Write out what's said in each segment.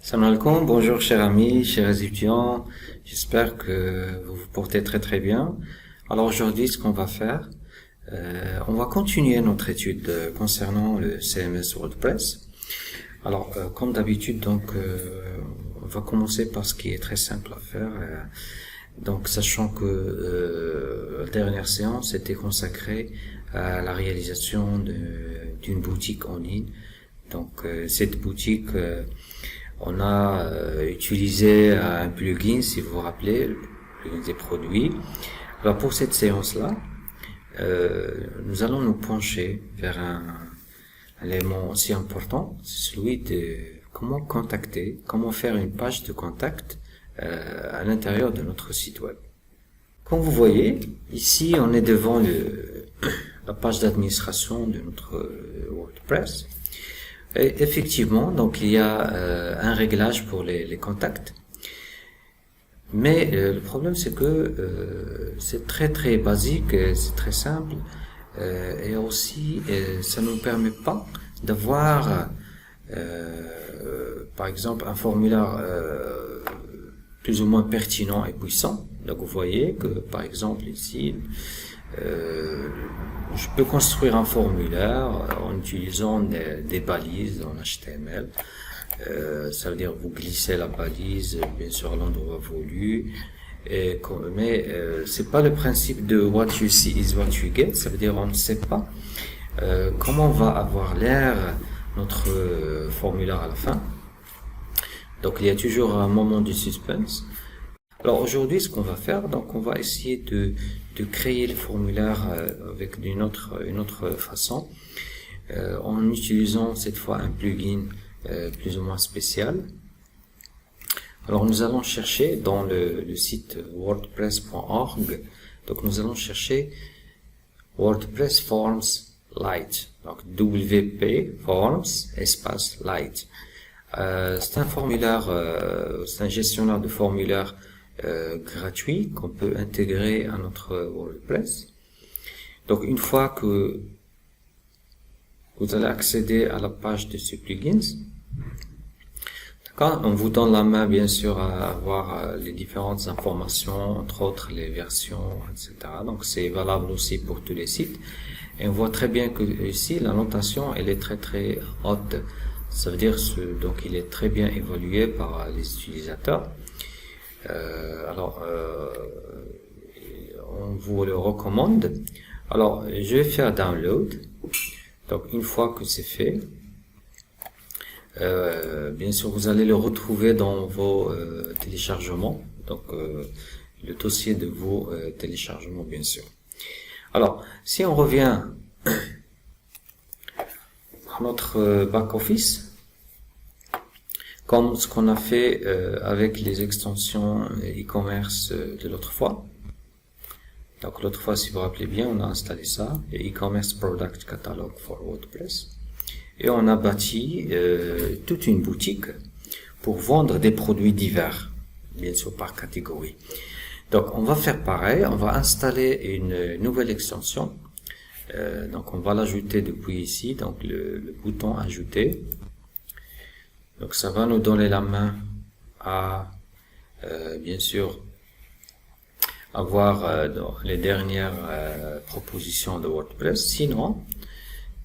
Salam alaikum, bonjour chers amis, chers étudiants, j'espère que vous vous portez très très bien. Alors aujourd'hui, ce qu'on va faire, on va continuer notre étude concernant le CMS WordPress. Alors comme d'habitude, on va commencer par ce qui est très simple à faire. Donc sachant que la dernière séance était consacrée à la réalisation d'une boutique en ligne. Donc cette boutique on a utilisé un plugin, si vous vous rappelez, le plugin des produits. Alors pour cette séance-là, nous allons nous pencher vers un élément aussi important, c'est celui de comment contacter, comment faire une page de contact à l'intérieur de notre site web. Comme vous voyez, ici on est devant la page d'administration de notre WordPress. Et effectivement, donc il y a un réglage pour les contacts, mais le problème c'est que c'est très très basique, c'est très simple, et aussi ça ne nous permet pas d'avoir par exemple un formulaire plus ou moins pertinent et puissant. Donc vous voyez que par exemple ici je peux construire un formulaire en utilisant des balises en HTML. Ça veut dire vous glissez la balise bien sûr à l'endroit voulu. Mais c'est pas le principe de what you see is what you get. Ça veut dire on ne sait pas comment va avoir l'air notre formulaire à la fin. Donc il y a toujours un moment de suspense. Alors aujourd'hui, ce qu'on va faire, donc on va essayer de créer le formulaire avec une autre façon, en utilisant cette fois un plugin plus ou moins spécial. Alors nous allons chercher dans le site wordpress.org, donc nous allons chercher WordPress Forms Lite, donc WP Forms espace Lite. C'est un formulaire, c'est un gestionnaire de formulaire gratuit qu'on peut intégrer à notre WordPress. Donc une fois que vous allez accéder à la page de ce plugin, d'accord, on vous donne la main bien sûr à avoir les différentes informations, entre autres les versions, etc. Donc c'est valable aussi pour tous les sites. Et on voit très bien que ici la notation elle est très très haute. Ça veut dire donc il est très bien évalué par les utilisateurs. On vous le recommande. Alors, je vais faire download. Donc, une fois que c'est fait, bien sûr, vous allez le retrouver dans vos téléchargements. Donc, le dossier de vos téléchargements, bien sûr. Alors, si on revient à notre back-office, comme ce qu'on a fait avec les extensions e-commerce de l'autre fois. Donc l'autre fois, si vous vous rappelez bien, on a installé ça, e-commerce product catalog for WordPress, et on a bâti toute une boutique pour vendre des produits divers, bien sûr par catégorie. Donc on va faire pareil, on va installer une nouvelle extension. Donc on va l'ajouter depuis ici, donc le bouton ajouter. Donc ça va nous donner la main à bien sûr avoir les dernières propositions de WordPress. Sinon,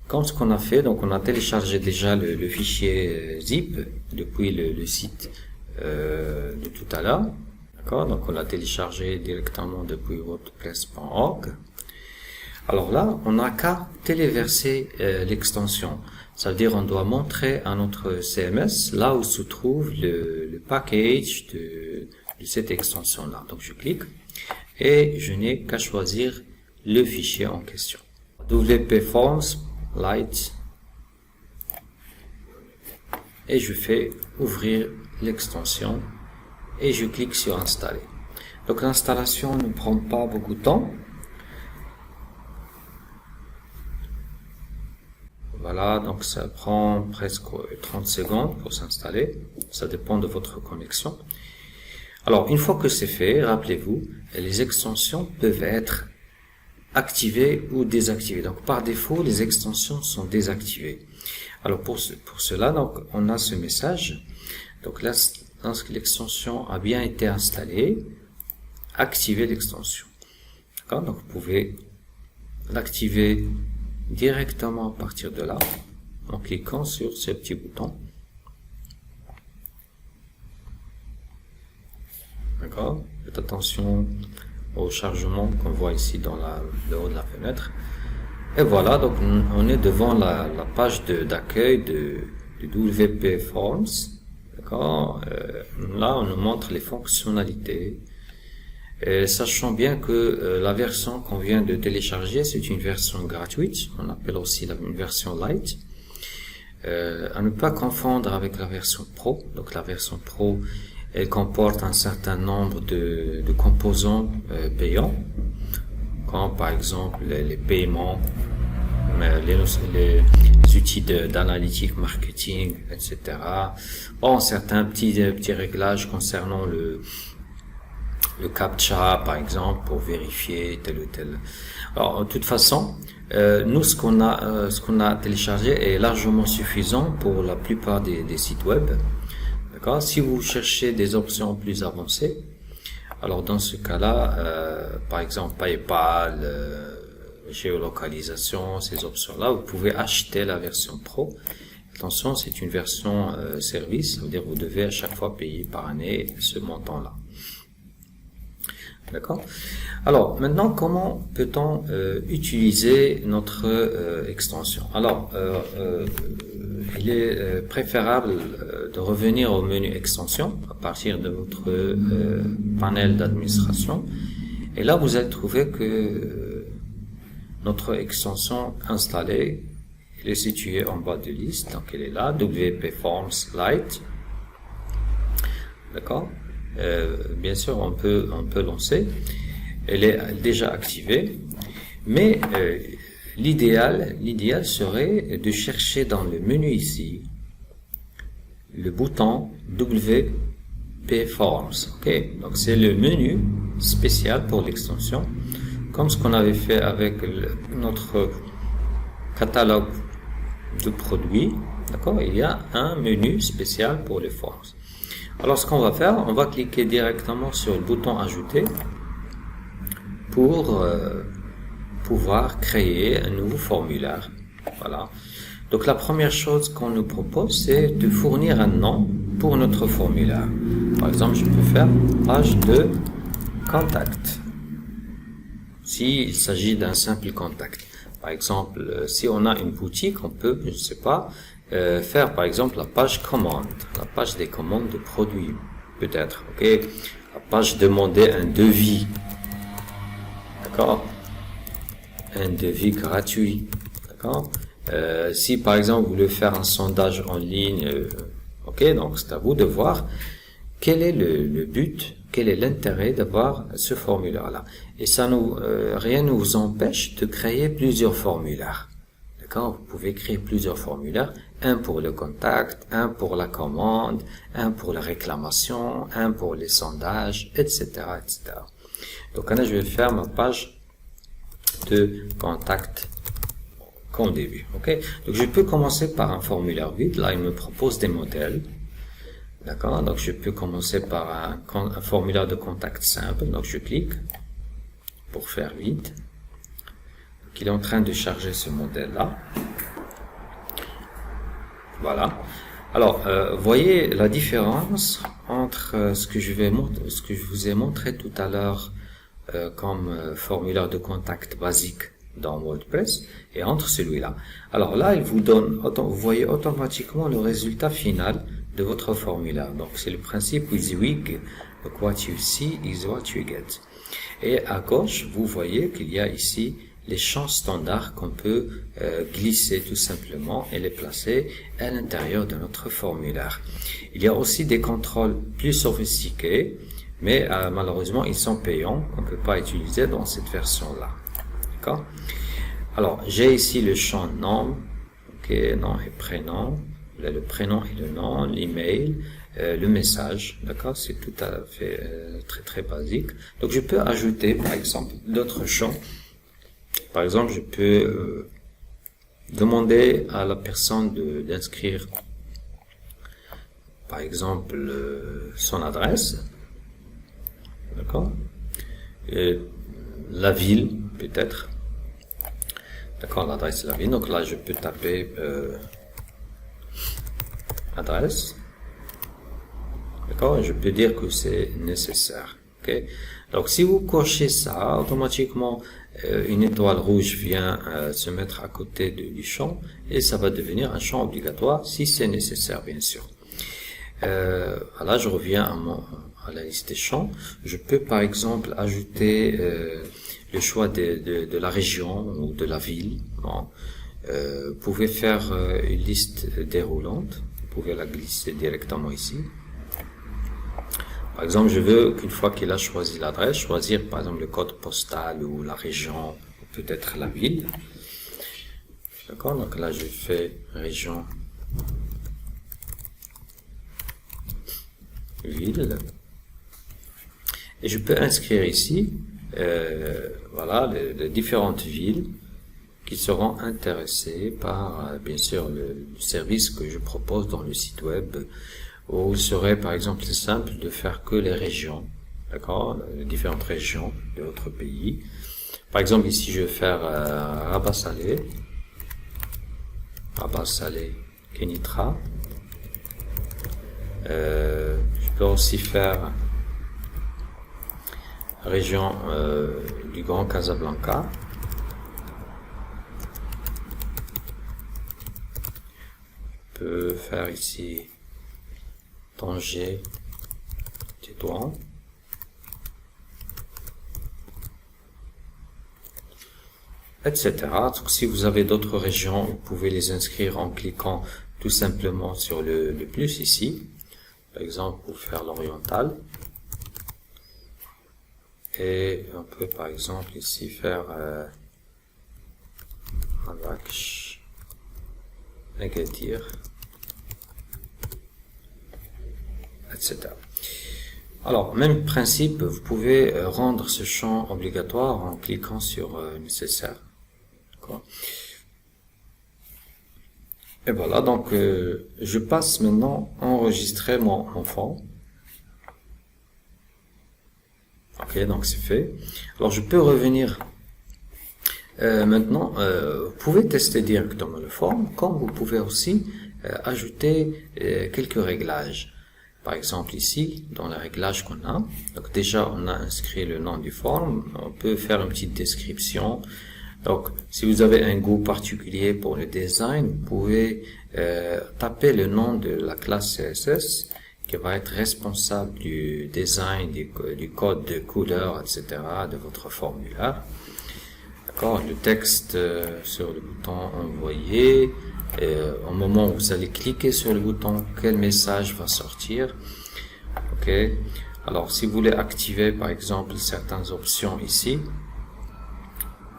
comme ce qu'on a fait, donc on a téléchargé déjà le fichier zip depuis le site de tout à l'heure. D'accord, donc on l'a téléchargé directement depuis wordpress.org. Alors là, on n'a qu'à téléverser l'extension. Ça veut dire on doit montrer à notre CMS là où se trouve le package de cette extension-là. Donc je clique et je n'ai qu'à choisir le fichier en question. WP Forms Lite et je fais ouvrir l'extension et je clique sur installer. Donc l'installation ne prend pas beaucoup de temps. Voilà, donc ça prend presque 30 secondes pour s'installer. Ça dépend de votre connexion. Alors, une fois que c'est fait, rappelez-vous, les extensions peuvent être activées ou désactivées. Donc, par défaut, les extensions sont désactivées. Alors, pour cela, donc, on a ce message. Donc là, lorsque l'extension a bien été installée, activez l'extension. D'accord? Donc vous pouvez l'activer directement à partir de là, en cliquant sur ce petit bouton. D'accord? Faites attention au chargement qu'on voit ici dans le haut de la fenêtre. Et voilà, donc on est devant la page d'accueil de WP Forms. D'accord? Là, on nous montre les fonctionnalités. Et sachant bien que la version qu'on vient de télécharger, c'est une version gratuite. On appelle aussi une version light. À ne pas confondre avec la version Pro. Donc la version Pro, elle comporte un certain nombre de composants payants, comme par exemple les paiements, les outils d'analytique marketing, etc. Bon, certains petits réglages concernant le CAPTCHA, par exemple, pour vérifier tel ou tel. Alors, de toute façon, nous, ce qu'on a téléchargé est largement suffisant pour la plupart des sites web. D'accord? Si vous cherchez des options plus avancées, alors dans ce cas-là, par exemple PayPal, géolocalisation, ces options-là, vous pouvez acheter la version Pro. Attention, c'est une version service, ça veut dire que vous devez à chaque fois payer par année ce montant-là. D'accord? Alors, maintenant, comment peut-on utiliser notre extension? Alors, il est préférable de revenir au menu extension à partir de votre panel d'administration. Et là, vous allez trouver que notre extension installée, elle est située en bas de liste. Donc, elle est là, WP Forms Lite. D'accord? Bien sûr, on peut lancer. Elle est déjà activée, mais l'idéal serait de chercher dans le menu ici le bouton WP Forms. Ok, donc c'est le menu spécial pour l'extension, comme ce qu'on avait fait avec notre catalogue de produits. D'accord, il y a un menu spécial pour les forms. Alors, ce qu'on va faire, on va cliquer directement sur le bouton ajouter pour pouvoir créer un nouveau formulaire. Voilà. Donc, la première chose qu'on nous propose, c'est de fournir un nom pour notre formulaire. Par exemple, je peux faire page de contact. S'il s'agit d'un simple contact. Par exemple, si on a une boutique, on peut, je ne sais pas, faire par exemple la page commande, la page des commandes de produits, peut-être, ok, la page demander un devis, d'accord, un devis gratuit, d'accord. Si par exemple vous voulez faire un sondage en ligne, ok, donc c'est à vous de voir quel est le but, quel est l'intérêt d'avoir ce formulaire-là. Et ça rien ne vous empêche de créer plusieurs formulaires. D'accord? Vous pouvez créer plusieurs formulaires, un pour le contact, un pour la commande, un pour la réclamation, un pour les sondages, etc., etc. Donc là, je vais faire ma page de contact comme début. Ok? Donc je peux commencer par un formulaire vide. Là, il me propose des modèles. D'accord? Donc je peux commencer par un formulaire de contact simple. Donc je clique pour faire vide. Il est en train de charger ce modèle-là. Voilà. Alors, voyez la différence entre ce que je vous ai montré tout à l'heure comme formulaire de contact basique dans WordPress et entre celui-là. Alors là, il vous donne, vous voyez automatiquement le résultat final de votre formulaire. Donc, c'est le principe WYSIWYG. Donc, what you see is what you get. Et à gauche, vous voyez qu'il y a ici les champs standards qu'on peut glisser tout simplement et les placer à l'intérieur de notre formulaire. Il y a aussi des contrôles plus sophistiqués, mais malheureusement ils sont payants, qu'on ne peut pas utiliser dans cette version-là. D'accord? Alors, j'ai ici le champ nom, ok, nom et prénom, le prénom et le nom, l'email, le message, d'accord? C'est tout à fait très très basique. Donc je peux ajouter par exemple d'autres champs. Par exemple, je peux demander à la personne d'inscrire par exemple son adresse, d'accord, et la ville peut-être, d'accord, l'adresse de la ville. Donc là je peux taper adresse, d'accord, et je peux dire que c'est nécessaire. Ok, donc si vous cochez ça, automatiquement une étoile rouge vient se mettre à côté du champ et ça va devenir un champ obligatoire si c'est nécessaire, bien sûr. Là je reviens à la liste des champs. Je peux par exemple ajouter le choix de la région ou de la ville. Bon. Vous pouvez faire une liste déroulante, vous pouvez la glisser directement ici. Par exemple, je veux qu'une fois qu'il a choisi l'adresse, choisir par exemple le code postal ou la région, ou peut-être la ville. D'accord, donc là je fais région, ville. Et je peux inscrire ici, voilà, les différentes villes qui seront intéressées par, bien sûr, le service que je propose dans le site web. Ou il serait par exemple simple de faire que les régions, d'accord, les différentes régions de votre pays. Par exemple ici je vais faire Rabat Salé, Kenitra. Je peux aussi faire région du Grand Casablanca. Je peux faire ici Tanger, Tétouan, etc. Donc, si vous avez d'autres régions, vous pouvez les inscrire en cliquant tout simplement sur le plus ici. Par exemple, pour faire l'oriental. Et on peut par exemple ici faire Marrakech, Agadir, etc. Alors, même principe, vous pouvez rendre ce champ obligatoire en cliquant sur nécessaire. Et voilà, donc je passe maintenant à enregistrer mon enfant. Ok, donc c'est fait. Alors je peux revenir maintenant. Vous pouvez tester directement le form, comme vous pouvez aussi ajouter quelques réglages. Par exemple ici, dans les réglages qu'on a, donc déjà on a inscrit le nom du form, on peut faire une petite description. Donc si vous avez un goût particulier pour le design, vous pouvez taper le nom de la classe CSS qui va être responsable du design, du code de couleur, etc. de votre formulaire. D'accord, le texte sur le bouton envoyer. Au moment où vous allez cliquer sur le bouton, quel message va sortir. Ok. Alors, si vous voulez activer, par exemple, certaines options ici,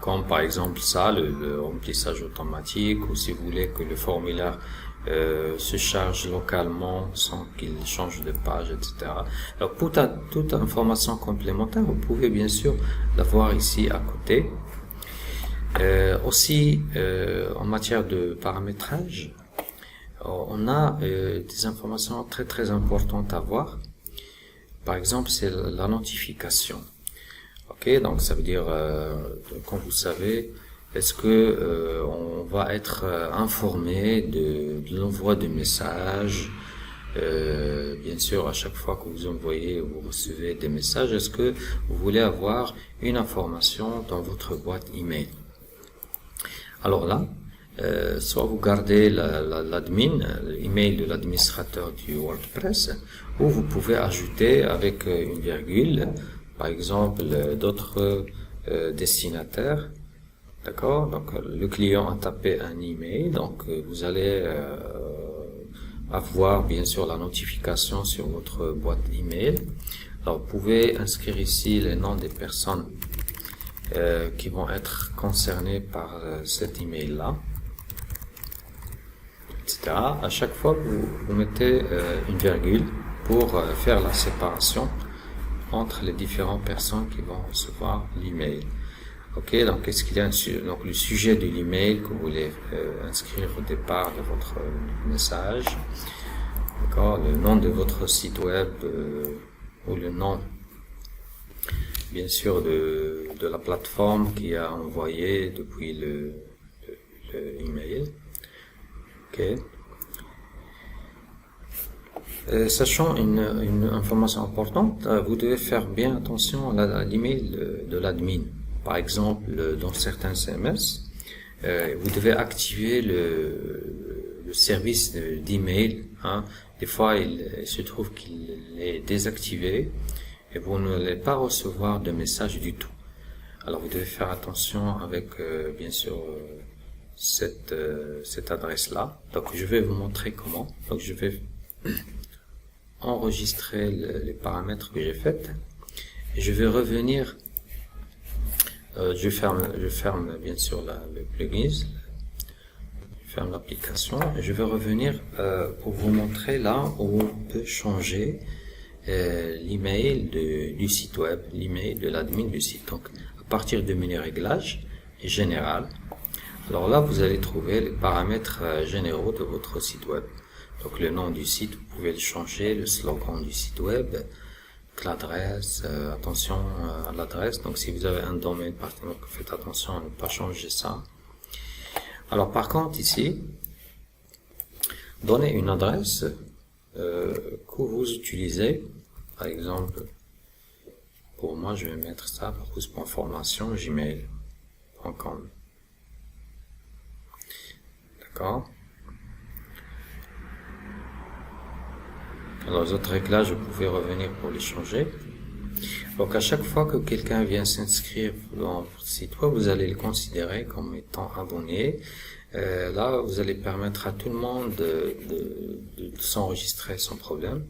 comme par exemple ça, le remplissage automatique, ou si vous voulez que le formulaire se charge localement sans qu'il change de page, etc. Alors, pour toute information complémentaire, vous pouvez bien sûr l'avoir ici à côté. Aussi, en matière de paramétrage, on a des informations très très importantes à voir. Par exemple, c'est la notification. Ok, donc ça veut dire, comme vous savez, est-ce que on va être informé de l'envoi de messages. Bien sûr, à chaque fois que vous envoyez ou vous recevez des messages, est-ce que vous voulez avoir une information dans votre boîte email? Alors là, soit vous gardez l'admin, l'email de l'administrateur du WordPress, ou vous pouvez ajouter avec une virgule, par exemple, d'autres destinataires. D'accord? Donc, le client a tapé un email, donc vous allez avoir bien sûr la notification sur votre boîte email. Alors, vous pouvez inscrire ici les noms des personnes qui vont être concernés par cet email-là, etc. À chaque fois, vous mettez une virgule pour faire la séparation entre les différentes personnes qui vont recevoir l'email. Ok, donc qu'est-ce qu'il y a? Donc le sujet de l'email que vous voulez inscrire au départ de votre message. d'accord, le nom de votre site web ou le nom, bien sûr, de la plateforme qui a envoyé depuis le email. Ok. Sachant une information importante, vous devez faire bien attention à l'email de l'admin. Par exemple, dans certains CMS, vous devez activer le service d'email. Hein. Des fois, il se trouve qu'il est désactivé et vous n'allez pas recevoir de message du tout. Alors, vous devez faire attention avec, bien sûr, cette adresse-là. Donc, je vais vous montrer comment. Donc, je vais enregistrer les paramètres que j'ai faits et je vais revenir. Je ferme bien sûr le plugin, je ferme l'application et je vais revenir pour vous montrer là où on peut changer l'email du site web, l'email de l'admin du site. Donc à partir de menu réglage et général, alors là vous allez trouver les paramètres généraux de votre site web. Donc le nom du site, vous pouvez le changer, le slogan du site web, l'adresse, attention à l'adresse. Donc si vous avez un domaine partenaire, faites attention à ne pas changer ça. Alors par contre ici, donnez une adresse que vous utilisez. Par exemple, pour moi je vais mettre ça, parcours.formation gmail.com. D'accord. Alors les autres réglages, vous pouvez revenir pour les changer. Donc à chaque fois que quelqu'un vient s'inscrire dans votre site web, vous allez le considérer comme étant abonné. Là, vous allez permettre à tout le monde de s'enregistrer sans problème.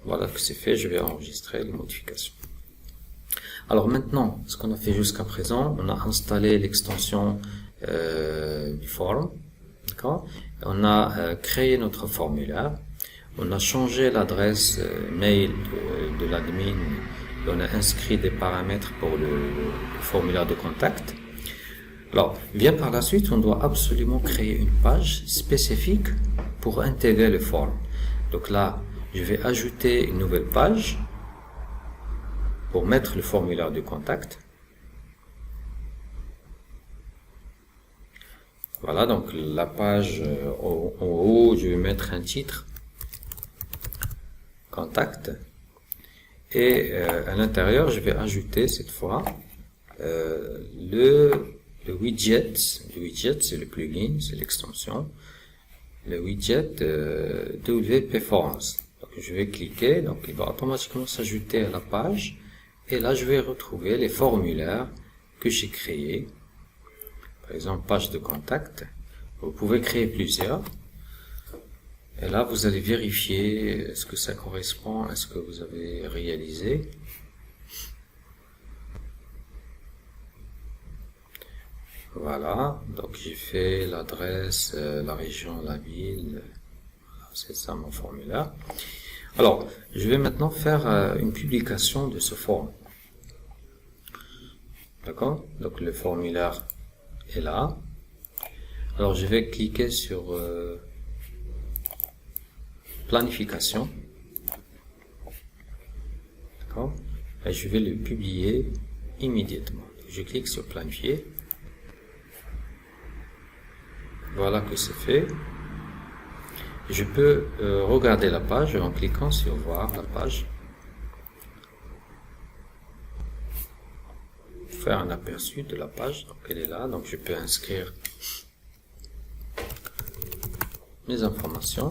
Voilà que c'est fait, je vais enregistrer les modifications. Alors maintenant, ce qu'on a fait jusqu'à présent, on a installé l'extension du forum. D'accord. On a créé notre formulaire, on a changé l'adresse mail de l'admin et on a inscrit des paramètres pour le formulaire de contact. Alors, bien par la suite, on doit absolument créer une page spécifique pour intégrer le forum. Donc là, je vais ajouter une nouvelle page pour mettre le formulaire de contact. Voilà, donc la page en haut, je vais mettre un titre, contact, et à l'intérieur, je vais ajouter cette fois le widget. Le widget, c'est le plugin, c'est l'extension, le widget WP Forms. Donc je vais cliquer, donc il va automatiquement s'ajouter à la page, et là je vais retrouver les formulaires que j'ai créés. Par exemple, page de contact, vous pouvez créer plusieurs. Et là, vous allez vérifier est-ce que ça correspond à ce que vous avez réalisé. Voilà, donc j'ai fait l'adresse, la région, la ville. C'est ça mon formulaire. Alors, je vais maintenant faire une publication de ce forum. D'accord? Donc le formulaire est là. Alors je vais cliquer sur planification. D'accord. Et je vais le publier immédiatement. Je clique sur planifier. Voilà que c'est fait. Je peux regarder la page en cliquant sur voir la page. Faire un aperçu de la page, donc elle est là, donc je peux inscrire mes informations.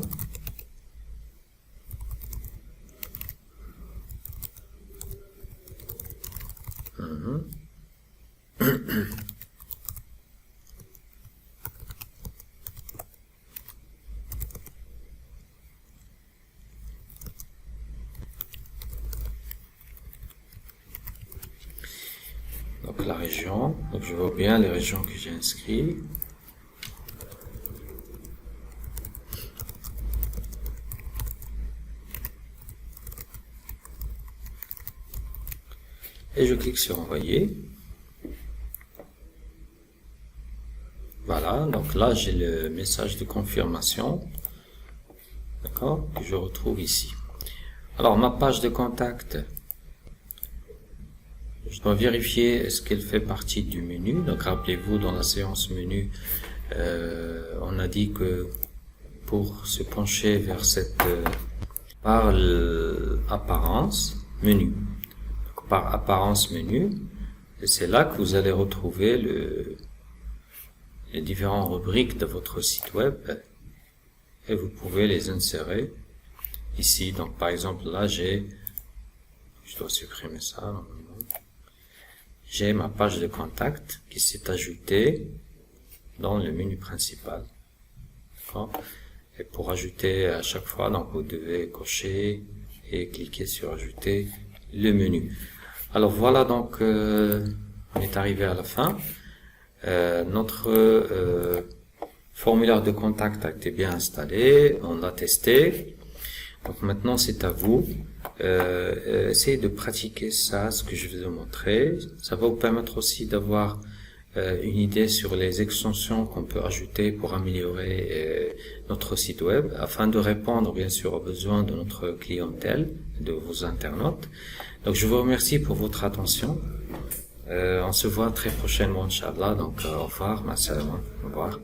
Donc la région, donc je vois bien les régions que j'ai inscrites. Et je clique sur envoyer. Voilà, donc là j'ai le message de confirmation d'accord, que je retrouve ici. Alors, ma page de contact, je dois vérifier est-ce qu'elle fait partie du menu. Donc, rappelez-vous, dans la séance menu, on a dit que pour se pencher vers cette par l'apparence menu, donc, par apparence menu, et c'est là que vous allez retrouver les différentes rubriques de votre site web et vous pouvez les insérer ici. Donc, par exemple, là, je dois supprimer ça. J'ai ma page de contact qui s'est ajoutée dans le menu principal. D'accord? Et pour ajouter à chaque fois, donc vous devez cocher et cliquer sur ajouter le menu. Alors voilà, donc on est arrivé à la fin. Notre formulaire de contact a été bien installé, on l'a testé. Donc maintenant c'est à vous. Essayez de pratiquer ça, ce que je vous ai montré. Ça va vous permettre aussi d'avoir une idée sur les extensions qu'on peut ajouter pour améliorer notre site web, afin de répondre bien sûr aux besoins de notre clientèle, de vos internautes. Donc je vous remercie pour votre attention. On se voit très prochainement, Inch'Allah. Donc au revoir, ma salam. Au revoir.